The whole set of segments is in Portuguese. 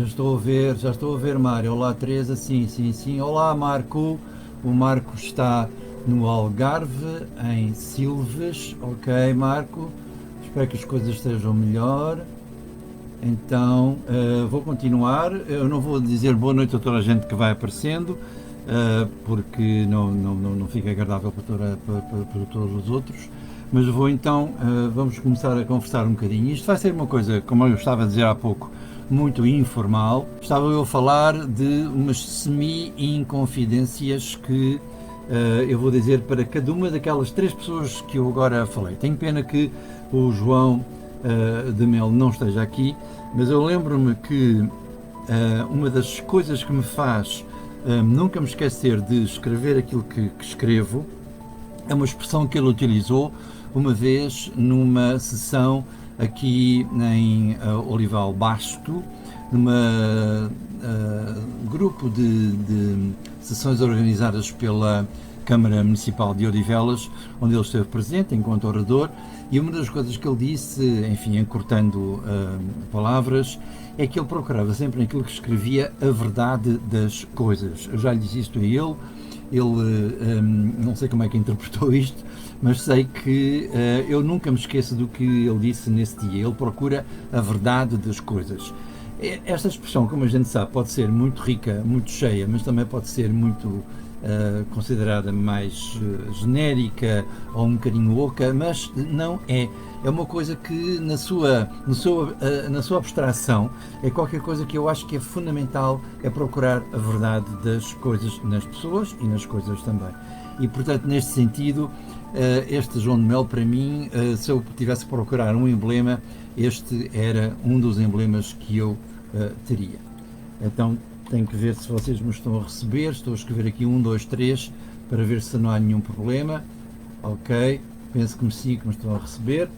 já estou a ver, Mário. Olá, Teresa, sim, sim, sim. Olá, Marco. O Marco está no Algarve, em Silves. Ok, Marco. Espero que as coisas estejam melhor. Então, vou continuar. Eu não vou dizer boa noite a toda a gente que vai aparecendo, porque não fica agradável para todos os outros. Mas vou então, vamos começar a conversar um bocadinho. Isto vai ser uma coisa, como eu estava a dizer há pouco, muito informal. Estava eu a falar de umas semi-inconfidências que eu vou dizer para cada uma daquelas três pessoas que eu agora falei. Tenho pena que o João de Mel não esteja aqui, mas eu lembro-me que uma das coisas que me faz nunca me esquecer de escrever aquilo que escrevo é uma expressão que ele utilizou uma vez numa sessão aqui em Olival Basto, numa grupo de sessões organizadas pela Câmara Municipal de Odivelas, onde ele esteve presente enquanto orador, e uma das coisas que ele disse, enfim, encurtando palavras, é que ele procurava sempre naquilo que escrevia a verdade das coisas. Eu já lhe disse isto a ele não sei como é que interpretou isto, mas sei que eu nunca me esqueço do que ele disse nesse dia. Ele procura a verdade das coisas. Esta expressão, como a gente sabe, pode ser muito rica, muito cheia, mas também pode ser muito considerada mais genérica ou um bocadinho oca, mas não é. É uma coisa que na sua abstração é qualquer coisa que eu acho que é fundamental, é procurar a verdade das coisas nas pessoas e nas coisas também. E portanto, neste sentido, este João de Mel, para mim, se eu tivesse que procurar um emblema, este era um dos emblemas que eu teria. Então, tenho que ver se vocês me estão a receber. Estou a escrever aqui 1, 2, 3 para ver se não há nenhum problema. Ok, penso que me sim, que me estão a receber.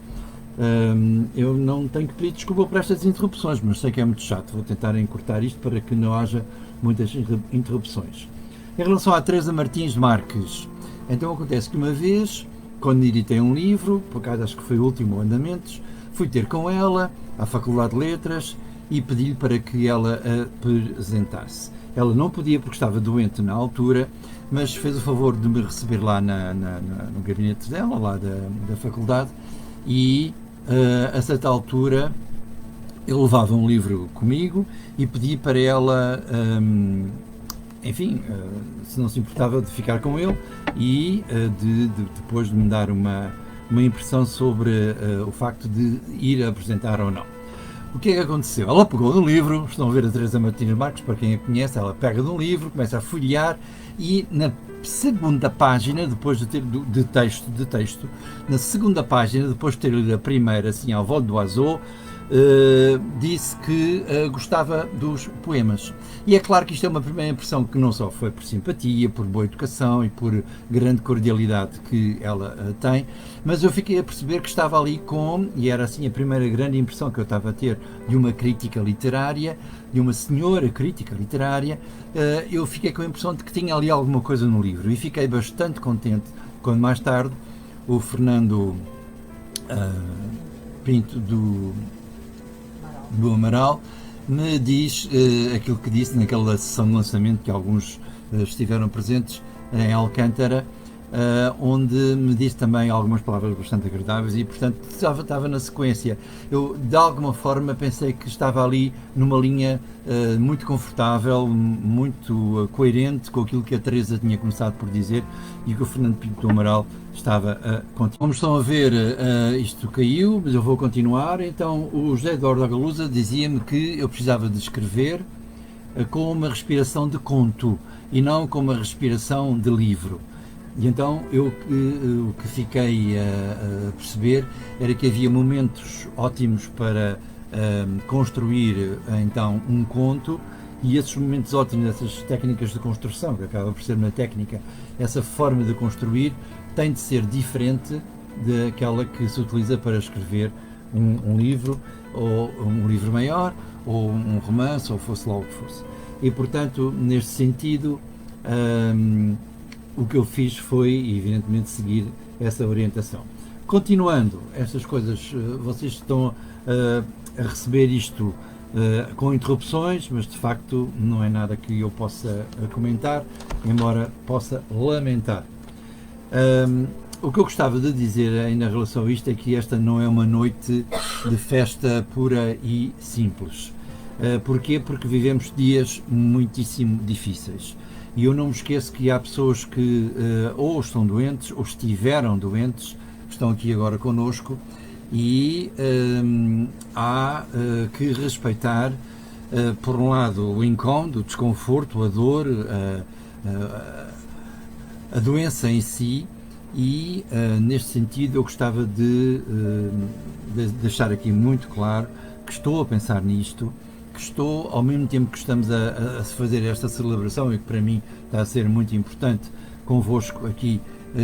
Eu não tenho que pedir desculpa por estas interrupções, mas sei que é muito chato. Vou tentar encurtar isto para que não haja muitas interrupções. Em relação à Teresa Martins Marques, então acontece que uma vez, quando editei um livro, por acaso acho que foi o último Andamentos, fui ter com ela à Faculdade de Letras e pedi-lhe para que ela apresentasse. Ela não podia porque estava doente na altura, mas fez o favor de me receber lá no gabinete dela, lá da faculdade, e a certa altura eu levava um livro comigo e pedi para ela, enfim, se não se importava de ficar com ele e depois de me dar uma impressão sobre o facto de ir apresentar ou não. O que é que aconteceu? Ela pegou no livro, estão a ver a Teresa Martins Marques, para quem a conhece, ela pega num livro, começa a folhear e na segunda página, depois de ter de texto, na segunda página, depois de ter lido a primeira, assim, ao vol d'oiseau, disse que gostava dos poemas. E é claro que isto é uma primeira impressão que não só foi por simpatia, por boa educação e por grande cordialidade que ela tem, mas eu fiquei a perceber que estava ali e era assim a primeira grande impressão que eu estava a ter de uma crítica literária, de uma senhora crítica literária, eu fiquei com a impressão de que tinha ali alguma coisa no livro e fiquei bastante contente quando mais tarde o Fernando Pinto do Amaral me diz aquilo que disse naquela sessão de lançamento que alguns estiveram presentes em Alcântara, onde me disse também algumas palavras bastante agradáveis e, portanto, estava na sequência. Eu, de alguma forma, pensei que estava ali numa linha muito confortável, muito coerente com aquilo que a Teresa tinha começado por dizer e que o Fernando Pinto do Amaral estava a continuar. Como estão a ver, isto caiu, mas eu vou continuar. Então, o José Eduardo Agalusa dizia-me que eu precisava de escrever com uma respiração de conto e não com uma respiração de livro. E então o que fiquei a perceber era que havia momentos ótimos para construir então um conto, e esses momentos ótimos, essas técnicas de construção, que acaba por ser uma técnica, essa forma de construir tem de ser diferente daquela que se utiliza para escrever um livro, ou um livro maior, ou um romance, ou fosse lá o que fosse. E portanto, neste sentido, o que eu fiz foi, evidentemente, seguir essa orientação. Continuando, estas coisas, vocês estão a receber isto com interrupções, mas de facto não é nada que eu possa comentar, embora possa lamentar. O que eu gostava de dizer ainda em relação a isto é que esta não é uma noite de festa pura e simples. Porquê? Porque vivemos dias muitíssimo difíceis. E eu não me esqueço que há pessoas que ou estão doentes, ou estiveram doentes, estão aqui agora connosco, e há que respeitar, por um lado, o incómodo, o desconforto, a dor, a doença em si, e neste sentido eu gostava de deixar aqui muito claro que estou a pensar nisto, que estou, ao mesmo tempo que estamos a fazer esta celebração, e que para mim está a ser muito importante convosco aqui,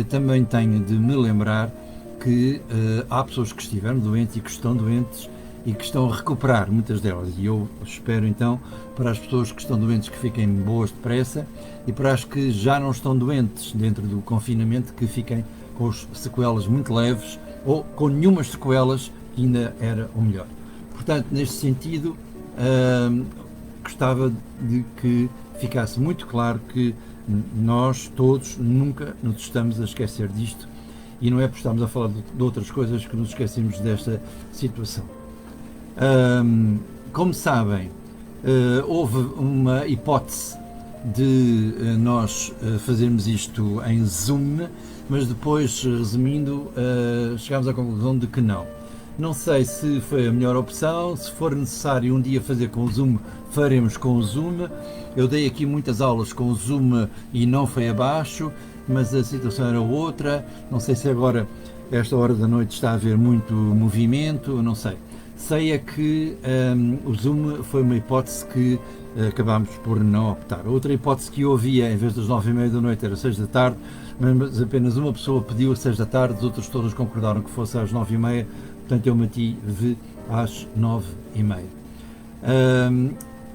também tenho de me lembrar que há pessoas que estiveram doentes e que estão doentes e que estão a recuperar, muitas delas, e eu espero então para as pessoas que estão doentes que fiquem boas depressa, e para as que já não estão doentes dentro do confinamento que fiquem com as sequelas muito leves ou com nenhumas sequelas, que ainda era o melhor. Portanto, neste sentido, gostava de que ficasse muito claro que nós todos nunca nos estamos a esquecer disto, e não é por estarmos a falar de outras coisas que nos esquecemos desta situação. Como sabem, houve uma hipótese de nós fazermos isto em Zoom, mas depois, resumindo, chegámos à conclusão de que não. Não sei se foi a melhor opção. Se for necessário um dia fazer com o Zoom, faremos com o Zoom. Eu dei aqui muitas aulas com o Zoom e não foi abaixo, mas a situação era outra. Não sei se agora, esta hora da noite, está a haver muito movimento, não sei. Sei é que o Zoom foi uma hipótese que acabámos por não optar. Outra hipótese que eu ouvia, em vez das 9h30 da noite, era 6 da tarde, mas apenas uma pessoa pediu às 6 da tarde, as outras todas concordaram que fosse às 9h30, portanto eu mantive às 9h30.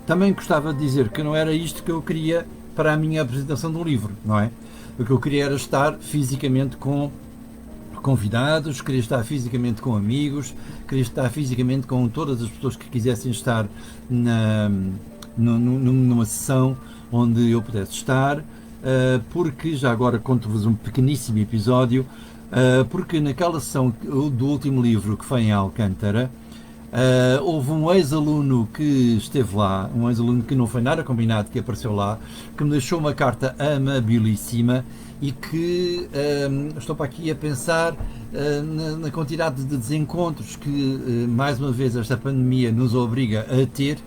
Também gostava de dizer que não era isto que eu queria para a minha apresentação do livro, não é? O que eu queria era estar fisicamente com convidados, queria estar fisicamente com amigos, queria estar fisicamente com todas as pessoas que quisessem estar numa sessão onde eu pudesse estar, porque, já agora conto-vos um pequeníssimo episódio, porque naquela sessão do último livro, que foi em Alcântara, houve um ex-aluno que esteve lá, um ex-aluno que não foi nada combinado, que apareceu lá, que me deixou uma carta amabilíssima, e que estou para aqui a pensar na quantidade de desencontros que, mais uma vez, esta pandemia nos obriga a ter,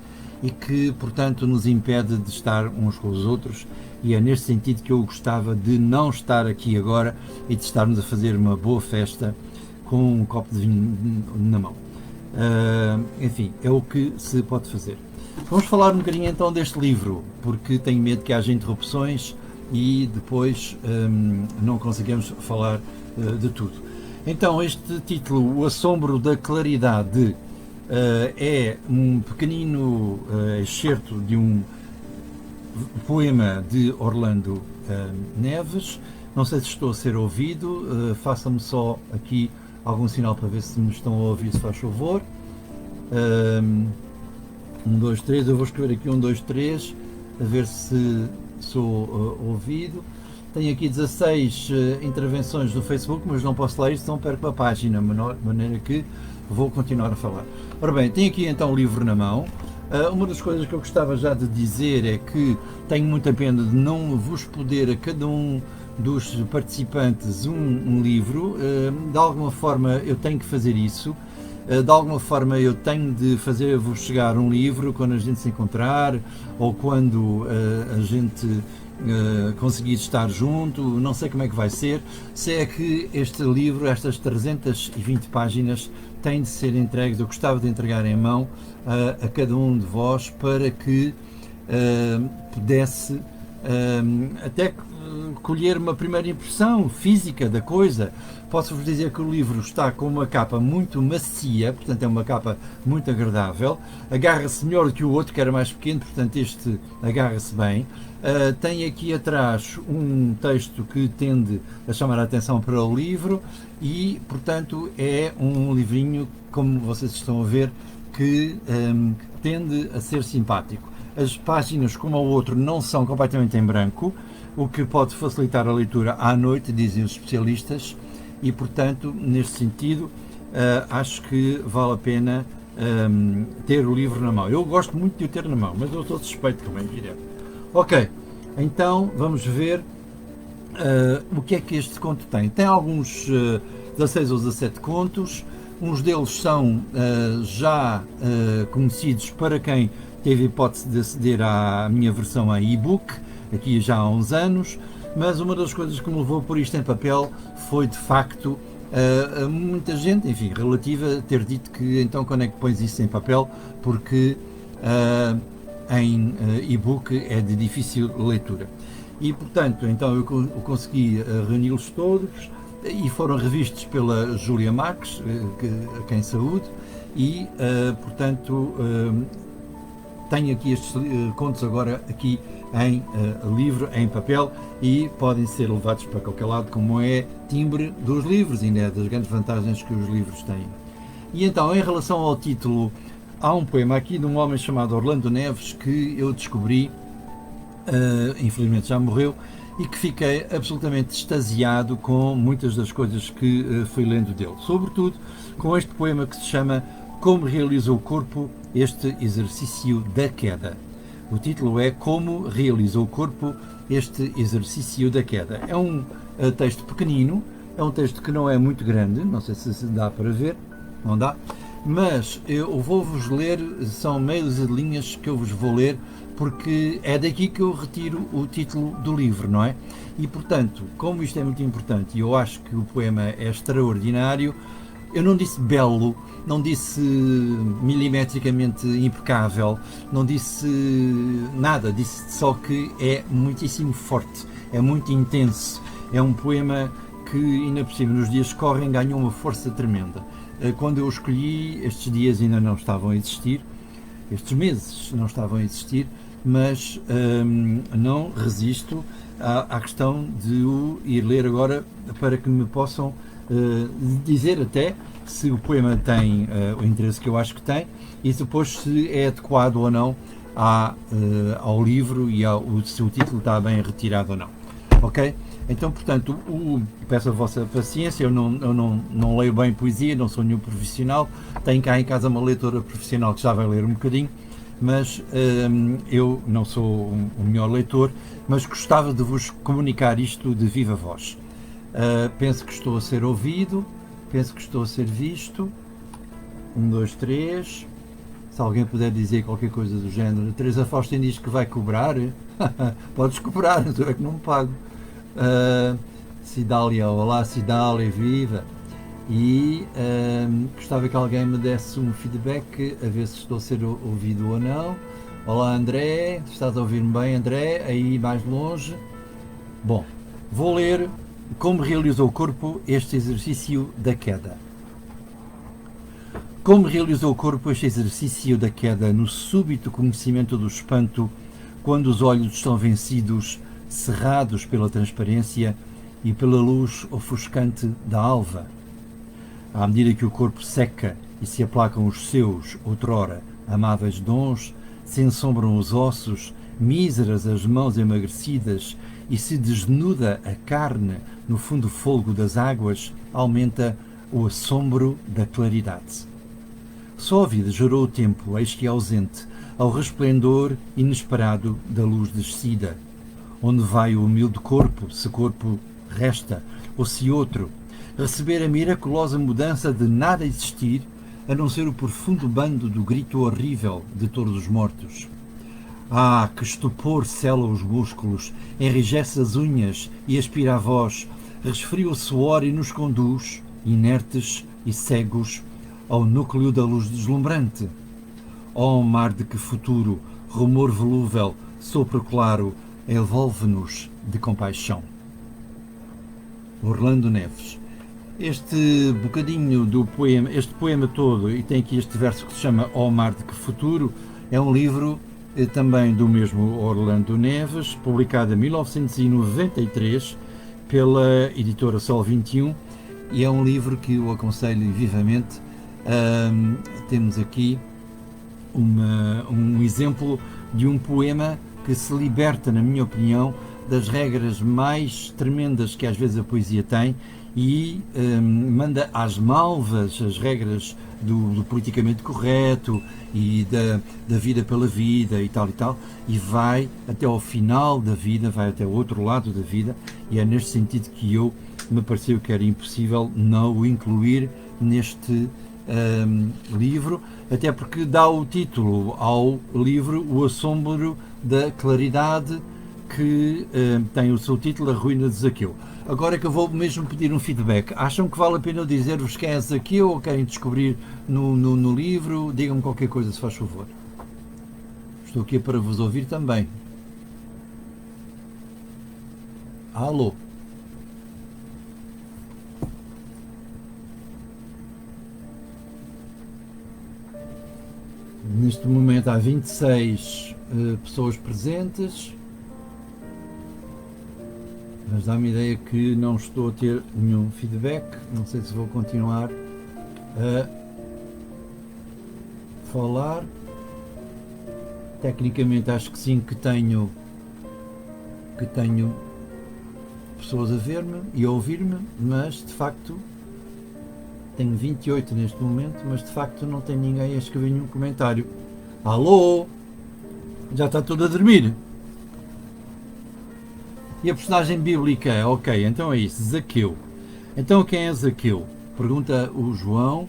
e que, portanto, nos impede de estar uns com os outros, e é neste sentido que eu gostava de não estar aqui agora e de estarmos a fazer uma boa festa com um copo de vinho na mão. Enfim, é o que se pode fazer. Vamos falar um bocadinho então deste livro, porque tenho medo que haja interrupções e depois não conseguimos falar de tudo. Então, este título, O Assombro da Claridade, é um pequenino excerto de um poema de Orlando Neves. Não sei se estou a ser ouvido, façam-me só aqui algum sinal para ver se me estão a ouvir, se faz favor. 1, 2, 3, eu vou escrever aqui 1, 2, 3, a ver se sou ouvido. Tenho aqui 16 intervenções no Facebook, mas não posso ler isto, senão perco a página, de maneira que vou continuar a falar. Ora bem, tenho aqui então o livro na mão. Uma das coisas que eu gostava já de dizer é que tenho muita pena de não vos poder a cada um dos participantes um livro. De alguma forma eu tenho que fazer isso. De alguma forma eu tenho de fazer-vos chegar um livro quando a gente se encontrar, ou quando a gente conseguir estar junto. Não sei como é que vai ser. Sei é que este livro, estas 320 páginas, têm de ser entregues. Eu gostava de entregar em mão a cada um de vós, para que pudesse até colher uma primeira impressão física da coisa. Posso-vos dizer que o livro está com uma capa muito macia, portanto é uma capa muito agradável, agarra-se melhor do que o outro, que era mais pequeno, portanto este agarra-se bem. Tem aqui atrás um texto que tende a chamar a atenção para o livro, e portanto é um livrinho, como vocês estão a ver, que tende a ser simpático. As páginas, como o outro, não são completamente em branco, o que pode facilitar a leitura à noite, dizem os especialistas, e, portanto, neste sentido, acho que vale a pena ter o livro na mão. Eu gosto muito de o ter na mão, mas eu estou suspeito, como é evidente. Ok, então vamos ver o que é que este conto tem. Tem alguns 16 ou 17 contos, uns deles são já conhecidos para quem teve hipótese de aceder à minha versão em e-book, aqui já há uns anos, mas uma das coisas que me levou a pôr isto em papel foi de facto muita gente, enfim, relativa, ter dito que então quando é que pões isso em papel, porque em e-book é de difícil leitura. E portanto, então eu consegui reuni-los todos e foram revistos pela Júlia Marques, a quem saúde, e portanto tenho aqui estes contos agora aqui em livro, em papel, e podem ser levados para qualquer lado, como é timbre dos livros, ainda é das grandes vantagens que os livros têm. E então, em relação ao título, há um poema aqui de um homem chamado Orlando Neves que eu descobri, infelizmente já morreu, e que fiquei absolutamente extasiado com muitas das coisas que fui lendo dele, sobretudo com este poema que se chama Como realiza o corpo este exercício da queda. O título é Como realiza o corpo este exercício da queda. É um texto pequenino, é um texto que não é muito grande, não sei se dá para ver, não dá, mas eu vou-vos ler, são meias de linhas que eu vos vou ler, porque é daqui que eu retiro o título do livro, não é? E portanto, como isto é muito importante e eu acho que o poema é extraordinário, eu não disse belo, não disse milimetricamente impecável, não disse nada, disse só que é muitíssimo forte, é muito intenso, é um poema que, ainda por cima, nos dias que correm, ganhou uma força tremenda. Quando eu escolhi, estes dias ainda não estavam a existir, estes meses não estavam a existir, mas não resisto à questão de o ir ler agora para que me possam dizer até se o poema tem o interesse que eu acho que tem e depois se é adequado ou não ao livro e se o título está bem retirado ou não. Ok? Então, portanto, peço a vossa paciência, eu não leio bem poesia, não sou nenhum profissional, tenho cá em casa uma leitora profissional que já vai ler um bocadinho, mas eu não sou o melhor leitor, mas gostava de vos comunicar isto de viva voz. Penso que estou a ser ouvido, penso que estou a ser visto. 1, 2, 3. Se alguém puder dizer qualquer coisa do género. Teresa Faustin diz que vai cobrar. Podes cobrar, eu é que não me pago. Cidália, olá Cidália, viva. E gostava que alguém me desse um feedback a ver se estou a ser ouvido ou não. Olá André, estás a ouvir-me bem André? Aí mais longe. Bom, vou ler Como realizou o corpo este exercício da queda. Como realizou o corpo este exercício da queda no súbito conhecimento do espanto, quando os olhos estão vencidos, cerrados pela transparência e pela luz ofuscante da alva. À medida que o corpo seca e se aplacam os seus, outrora, amáveis dons, se ensombram os ossos, míseras as mãos emagrecidas, e se desnuda a carne no fundo folgo das águas, aumenta o assombro da claridade. Só a vida gerou o tempo, eis que ausente, ao resplendor inesperado da luz descida. Onde vai o humilde corpo, se corpo resta, ou se outro, receber a miraculosa mudança de nada existir, a não ser o profundo bando do grito horrível de todos os mortos. Ah, que estupor sela os músculos, enrijece as unhas e aspira a voz, resfria o suor e nos conduz, inertes e cegos, ao núcleo da luz deslumbrante. Ó mar de que futuro, rumor volúvel, sopro claro, envolve-nos de compaixão. Orlando Neves. Este bocadinho do poema, este poema todo, e tem aqui este verso que se chama Ó mar de que futuro, é um livro também do mesmo Orlando Neves, publicado em 1993 pela editora Sol 21, e é um livro que eu aconselho vivamente. Temos aqui um exemplo de um poema que se liberta, na minha opinião, das regras mais tremendas que às vezes a poesia tem e manda às malvas as regras do politicamente correto e da vida pela vida e tal, e vai até ao final da vida, vai até o outro lado da vida, e é neste sentido que me pareceu que era impossível não o incluir neste livro, até porque dá o título ao livro O Assombro da Claridade, que tem o seu título A Ruína de Zaqueu. Agora é que eu vou mesmo pedir um feedback. Acham que vale a pena eu dizer-vos quem é Zaqueu ou querem descobrir no livro? Digam-me qualquer coisa, se faz favor. Estou aqui para vos ouvir também. Alô? Neste momento há 26 pessoas presentes, mas dá-me a ideia que não estou a ter nenhum feedback. Não sei se vou continuar a falar. Tecnicamente acho que sim, que tenho pessoas a ver-me e a ouvir-me, mas de facto tenho 28 neste momento, mas de facto não tem ninguém a escrever nenhum comentário. Alô? Já está tudo a dormir? E a personagem bíblica? Ok, então é isso, Zaqueu. Então quem é Zaqueu? Pergunta o João.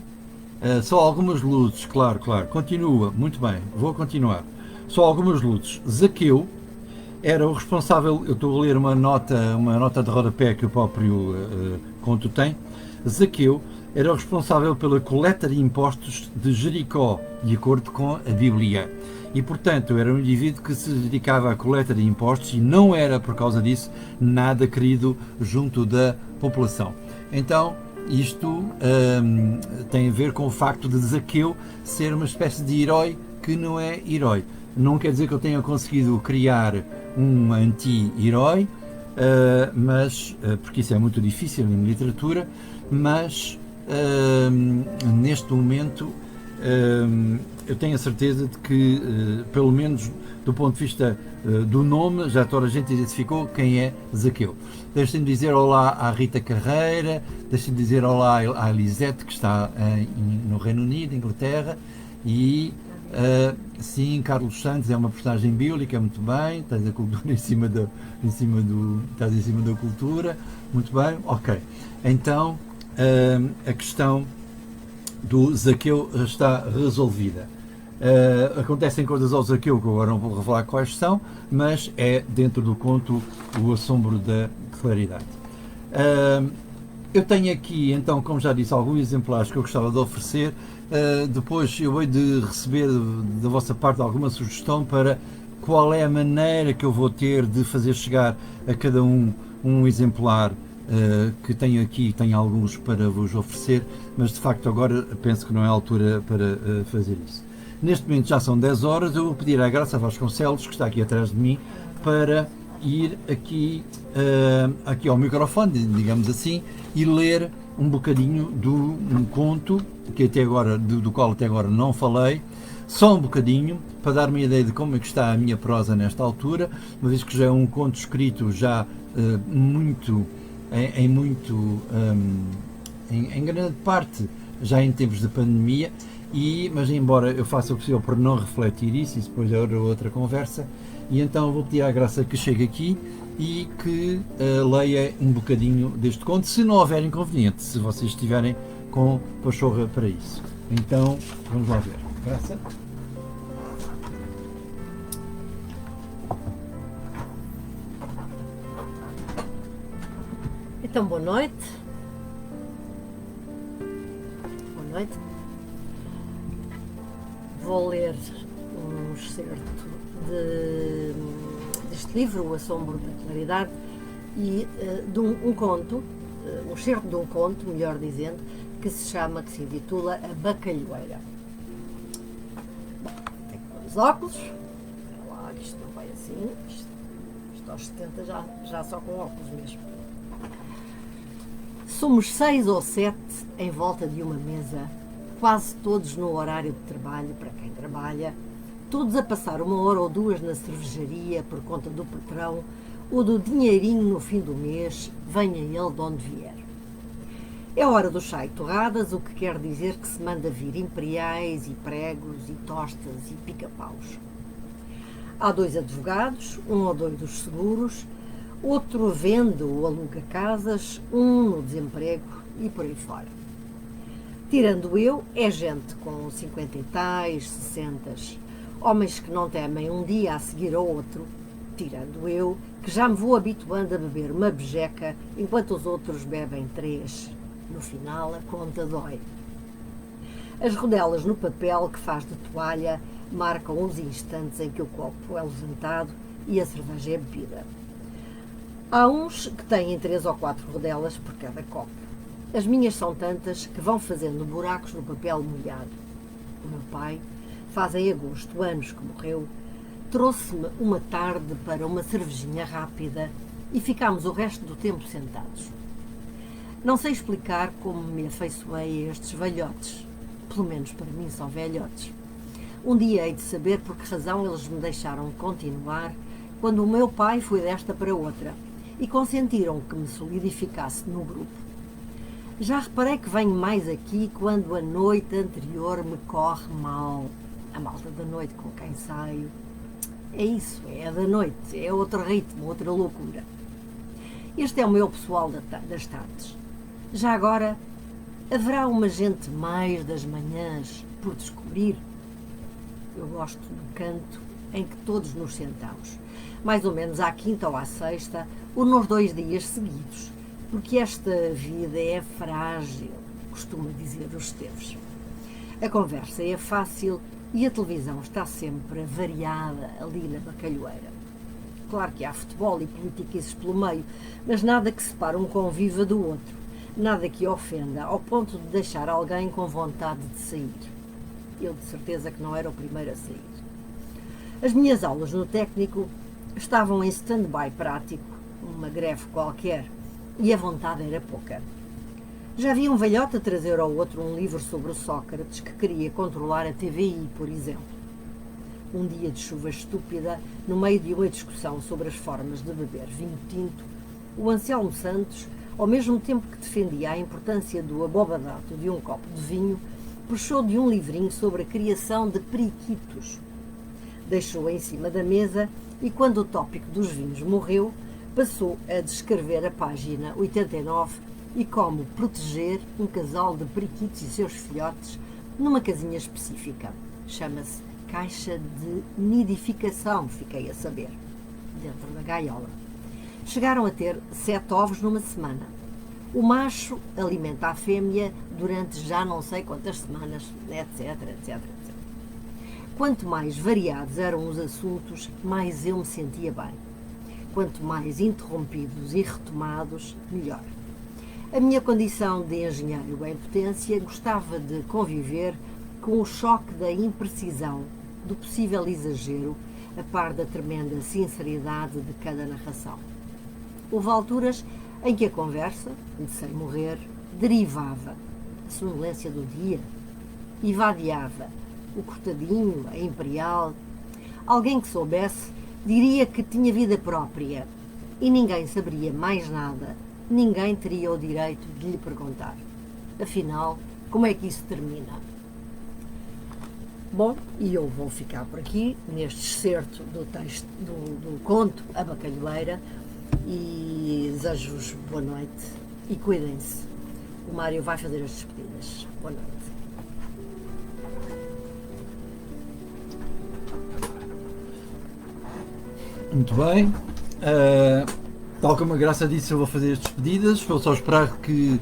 Só algumas luzes, claro. Continua, muito bem, vou continuar. Só algumas luzes. Zaqueu era o responsável, eu estou a ler uma nota de rodapé que o próprio conto tem. Zaqueu era o responsável pela coleta de impostos de Jericó, de acordo com a Bíblia. E, portanto, era um indivíduo que se dedicava à coleta de impostos e não era, por causa disso, nada querido junto da população. Então, isto tem a ver com o facto de Zaqueu ser uma espécie de herói que não é herói. Não quer dizer que eu tenha conseguido criar um anti-herói, porque isso é muito difícil em literatura, mas neste momento eu tenho a certeza de que, pelo menos do ponto de vista do nome, já toda a gente identificou quem é Zaqueu. Deixem-me dizer olá à Rita Carreira, deixem-me dizer olá à Elisete, que está no Reino Unido, Inglaterra, e sim, Carlos Santos é uma personagem bíblica, muito bem, estás a cultura estás em cima da cultura, muito bem, ok. Então, a questão do Zaqueu está resolvida. Acontecem coisas ao Zaqueu que eu agora não vou revelar quais são, mas é dentro do conto O Assombro da Claridade. Eu tenho aqui, então, como já disse, alguns exemplares que eu gostava de oferecer. Depois eu hei de receber da vossa parte alguma sugestão para qual é a maneira que eu vou ter de fazer chegar a cada um exemplar que tenho aqui. Tenho alguns para vos oferecer, mas de facto agora penso que não é a altura para fazer isso. Neste momento já são 10 horas, eu vou pedir à Graça Vasconcelos, que está aqui atrás de mim, para ir aqui ao microfone, digamos assim, e ler um bocadinho de um conto que até agora, do qual até agora não falei, só um bocadinho, para dar-me a ideia de como é que está a minha prosa nesta altura, uma vez que já é um conto escrito já em grande parte já em tempos de pandemia, mas embora eu faça o possível por não refletir isso depois é outra conversa, e então vou pedir à Graça que chegue aqui e que leia um bocadinho deste conto, se não houver inconveniente, se vocês estiverem com pachorra para isso. Então, vamos lá ver. Graça? Então, boa noite. Boa noite. Vou ler um excerto deste livro, O Assombro da Claridade, e de um conto, um excerto de um conto, melhor dizendo, que se intitula A Bacalhoeira. Bom, tenho que pôr os óculos. Espera lá, isto não vai assim. Isto aos 70 já só com óculos mesmo. Somos 6 ou 7 em volta de uma mesa quase todos no horário de trabalho, para quem trabalha, todos a passar 1 hora ou 2 na cervejaria por conta do patrão ou do dinheirinho no fim do mês, venha ele de onde vier. É hora do chá e torradas, o que quer dizer que se manda vir imperiais e pregos e tostas e pica-paus. Há 2 advogados, um ou 2 dos seguros, outro vende ou aluga casas, um no desemprego e por aí fora. Tirando eu, é gente com 50 e tais, 60, homens que não temem um dia a seguir ao outro, tirando eu, que já me vou habituando a beber uma bejeca enquanto os outros bebem 3. No final, a conta dói. As rodelas no papel que faz de toalha marcam os instantes em que o copo é levantado e a cerveja é bebida. Há uns que têm 3 ou 4 rodelas por cada copo. As minhas são tantas que vão fazendo buracos no papel molhado. O meu pai, faz em agosto anos que morreu, trouxe-me uma tarde para uma cervejinha rápida e ficámos o resto do tempo sentados. Não sei explicar como me afeiçoei a estes velhotes. Pelo menos para mim são velhotes. Um dia hei de saber por que razão eles me deixaram continuar quando o meu pai foi desta para outra e consentiram que me solidificasse no grupo. Já reparei que venho mais aqui quando a noite anterior me corre mal. A malta da noite com quem saio. É isso, é a da noite, é outro ritmo, outra loucura. Este é o meu pessoal das tardes. Já agora, haverá uma gente mais das manhãs por descobrir? Eu gosto do canto em que todos nos sentamos, mais ou menos à quinta ou à sexta, ou nos 2 dias seguidos, porque esta vida é frágil, costuma dizer os Esteves. A conversa é fácil e a televisão está sempre variada ali na bacalhoeira. Claro que há futebol e politiquices pelo meio, mas nada que separe um conviva do outro, nada que ofenda ao ponto de deixar alguém com vontade de sair. Eu de certeza que não era o primeiro a sair. As minhas aulas no técnico estavam em stand-by prático, uma greve qualquer, e a vontade era pouca. Já vi um velhote a trazer ao outro um livro sobre o Sócrates que queria controlar a TVI, por exemplo. Um dia de chuva estúpida, no meio de uma discussão sobre as formas de beber vinho tinto, o Anselmo Santos, ao mesmo tempo que defendia a importância do abobadato de um copo de vinho, puxou de um livrinho sobre a criação de periquitos. Deixou-a em cima da mesa e, quando o tópico dos vinhos morreu, passou a descrever a página 89 e como proteger um casal de periquitos e seus filhotes numa casinha específica. Chama-se caixa de nidificação, fiquei a saber, dentro da gaiola. Chegaram a ter 7 ovos numa semana. O macho alimenta a fêmea durante já não sei quantas semanas, etc, etc, etc. Quanto mais variados eram os assuntos, mais eu me sentia bem. Quanto mais interrompidos e retomados, melhor. A minha condição de engenheiro em potência gostava de conviver com o choque da imprecisão, do possível exagero, a par da tremenda sinceridade de cada narração. Houve alturas em que a conversa, de sem morrer, derivava, a sonolência do dia, e vadiava, o cortadinho, a imperial. Alguém que soubesse diria que tinha vida própria e ninguém saberia mais nada, ninguém teria o direito de lhe perguntar. Afinal, como é que isso termina? Bom, e eu vou ficar por aqui, neste excerto do texto do conto A Bacalhoeira, e desejo-vos boa noite e cuidem-se. O Mário vai fazer as despedidas. Boa noite. Muito bem. Tal como a Graça disse, eu vou fazer as despedidas. Vou só esperar que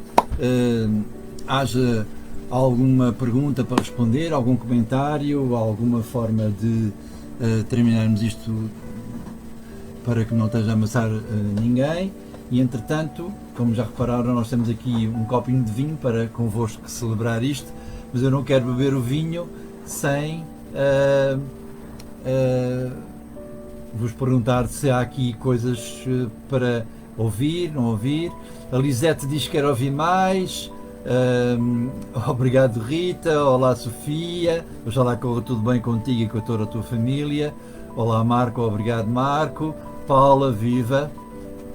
haja alguma pergunta para responder, algum comentário, alguma forma de terminarmos isto para que não esteja a amassar ninguém. E entretanto, como já repararam, nós temos aqui um copinho de vinho para convosco celebrar isto, mas eu não quero beber o vinho sem vos perguntar se há aqui coisas para ouvir, não ouvir. A Lisete diz que quer ouvir mais, Obrigado, Rita. Olá, Sofia. Oxalá corra tudo bem contigo e com toda a tua família. Olá, Marco. Obrigado, Marco. Paula, viva.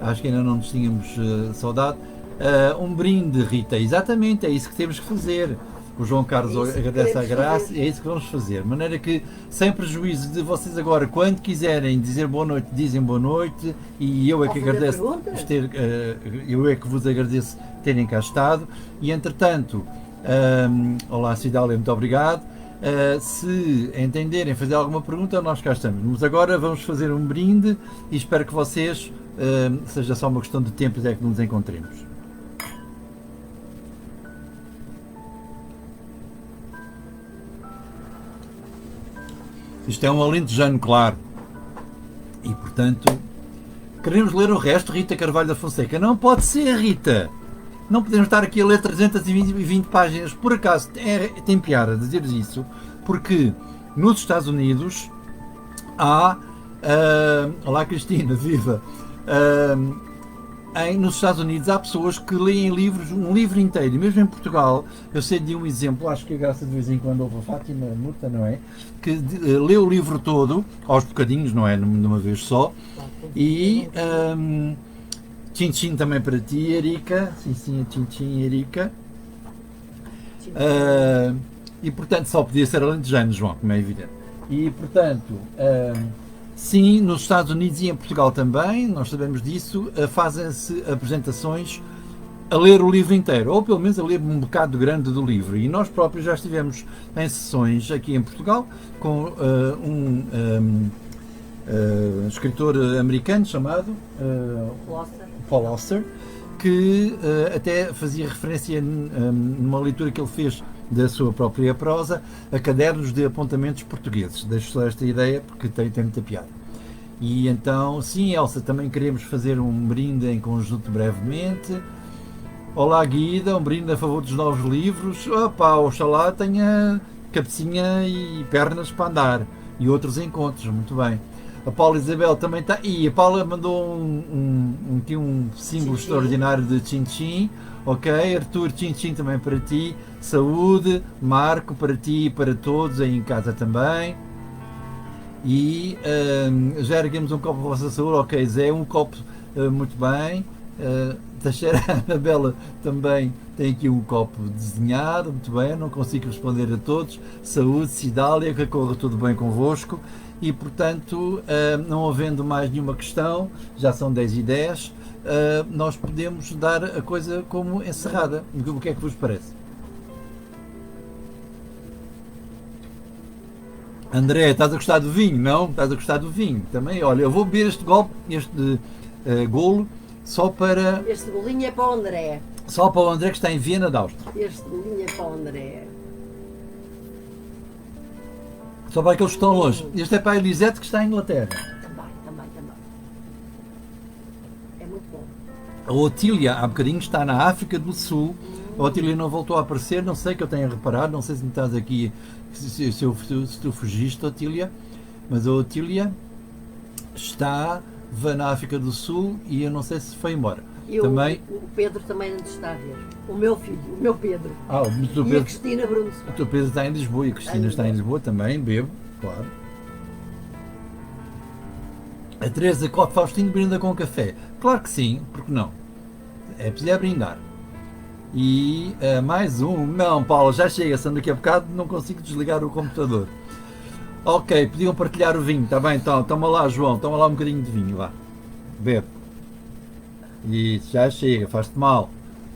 Acho que ainda não nos tínhamos saudade. Um brinde, Rita. Exatamente, é isso que temos que fazer. O João Carlos agradece à graça, é isso que vamos fazer. De maneira que, sem prejuízo de vocês agora, quando quiserem dizer boa noite, dizem boa noite, e eu é que agradeço eu é que vos agradeço terem cá estado. E entretanto, olá Cidália, muito obrigado. Se entenderem fazer alguma pergunta, nós cá estamos. Mas agora vamos fazer um brinde e espero que vocês, seja só uma questão de tempo, é que nos encontremos. Isto é um alentejano, claro. E, portanto, queremos ler o resto, Rita Carvalho da Fonseca. Não pode ser, Rita. Não podemos estar aqui a ler 320 páginas. Por acaso, tem piada dizer isso, porque nos Estados Unidos há... olá, Cristina, viva! Nos Estados Unidos há pessoas que leem livros, um livro inteiro, e mesmo em Portugal, eu sei de um exemplo, acho que a Graça de vez em quando houve a Fátima Murta, não é? Que leu o livro todo, aos bocadinhos, não é? De uma vez só, e tchim-tchim também para ti, Erika, sim, tchim-tchim, Erika, e portanto só podia ser alentejano, João, como é evidente, e portanto... sim, nos Estados Unidos e em Portugal também, nós sabemos disso, fazem-se apresentações a ler o livro inteiro, ou pelo menos a ler um bocado grande do livro. E nós próprios já estivemos em sessões aqui em Portugal com um escritor americano chamado Paul Auster, que até fazia referência numa leitura que ele fez da sua própria prosa a cadernos de apontamentos portugueses. Deixo só esta ideia porque tem muita piada. E então, sim, Elsa, também queremos fazer um brinde em conjunto brevemente. Olá, Guida, um brinde a favor dos novos livros. Opa, oxalá tenha cabecinha e pernas para andar. E outros encontros, muito bem. A Paula Isabel também está. E a Paula mandou um símbolo extraordinário de tchim-tchim. Ok, Arthur, tchim-tchim também para ti. Saúde, Marco, para ti e para todos aí em casa também. E já erguemos um copo para a vossa saúde. Ok, Zé, um copo, muito bem. Teixeira Anabela também tem aqui um copo desenhado, muito bem, não consigo responder a todos. Saúde, Cidália, que corra tudo bem convosco. E portanto, não havendo mais nenhuma questão, já são 10h10, nós podemos dar a coisa como encerrada. O que é que vos parece? André, estás a gostar do vinho? Não? Estás a gostar do vinho? Também, olha, eu vou beber este golo só para... Este golinho é para o André. Só para o André que está em Viena da Áustria. Este golinho é para o André. Só para aqueles que estão longe. Este é para a Elisete que está em Inglaterra. Também. É muito bom. A Otília, há bocadinho, está na África do Sul. A Otília não voltou a aparecer, não sei que eu tenha reparado, não sei se me estás aqui, se tu fugiste, Otília, mas a Otília está na África do Sul e eu não sei se foi embora. Também... O Pedro também não está a ver. O meu filho, o meu Pedro. E a Cristina Bruno. O teu Pedro está em Lisboa e a Cristina está em Lisboa também, bebo, claro. A Teresa Cote Faustino brinda com café. Claro que sim, porque não? É preciso brindar. E mais um. Não, Paulo, já chega, sendo daqui a bocado não consigo desligar o computador. Ok, podiam partilhar o vinho, está bem, então, toma lá, João, toma lá um bocadinho de vinho, vá. Bebe. E já chega, faz-te mal.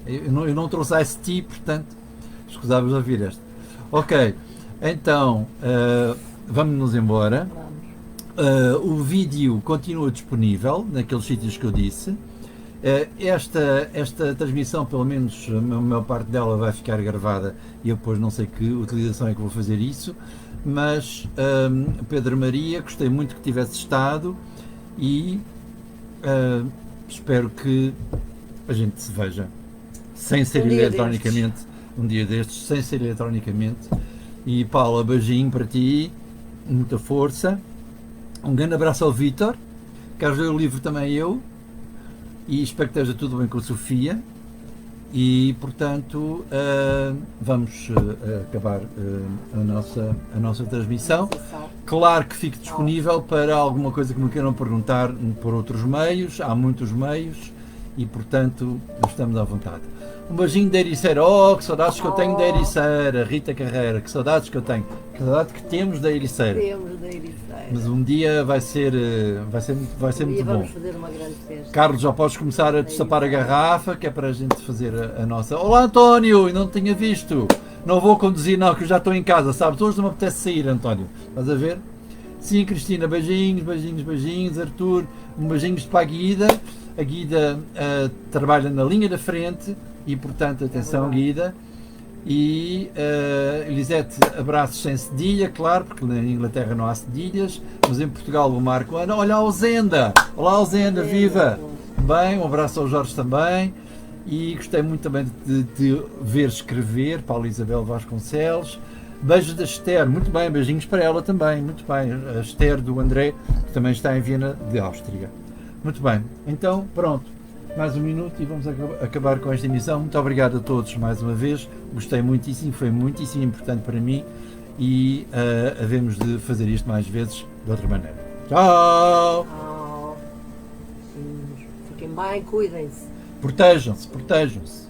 Eu não trouxe iced tea, portanto, escusavas ouvir esta. Ok, então, vamos-nos embora. O vídeo continua disponível naqueles sítios que eu disse. Esta transmissão, pelo menos a maior parte dela vai ficar gravada e eu depois não sei que utilização é que vou fazer isso, mas Pedro Maria, gostei muito que tivesse estado e espero que a gente se veja sem ser eletronicamente, um dia destes, sem ser eletronicamente. E Paula, beijinho para ti, muita força, um grande abraço ao Vítor, quero ler o livro também eu, e espero que esteja tudo bem com a Sofia, E, portanto, vamos acabar a nossa transmissão. Claro que fique disponível para alguma coisa que me queiram perguntar por outros meios, há muitos meios e, portanto, estamos à vontade. Um beijinho da Ericeira. Oh, que saudades que eu tenho da Ericeira. Rita Carreira, que saudades que eu tenho. Que saudades que temos da Ericeira. Temos da Ericeira. Mas um dia vai ser muito bom. Vamos fazer uma grande festa. Carlos, já podes começar a destapar a garrafa, que é para a gente fazer a nossa. Olá, António, eu não te tinha visto. Não vou conduzir, não, que eu já estou em casa, sabes? Hoje não me apetece sair, António. Estás a ver? Sim, Cristina, beijinhos, beijinhos, beijinhos. Arthur, beijinhos para a Guida. A Guida trabalha na linha da frente e, portanto, atenção, Guida. E Elisete, abraços sem cedilha, claro, porque na Inglaterra não há cedilhas, mas em Portugal o Marco Ana. Olha a Ausenda! Olá, Ausenda, viva! Bem, um abraço ao Jorge também. E gostei muito também de te ver escrever, Paula Isabel Vasconcelos. Beijos da Esther, muito bem, beijinhos para ela também, muito bem. A Esther do André, que também está em Viena, de Áustria. Muito bem, então pronto, mais um minuto e vamos acabar com esta emissão. Muito obrigado a todos mais uma vez, gostei muitíssimo, foi muitíssimo importante para mim e havemos de fazer isto mais vezes de outra maneira. Tchau! Fiquem bem, cuidem-se. Protejam-se, protejam-se.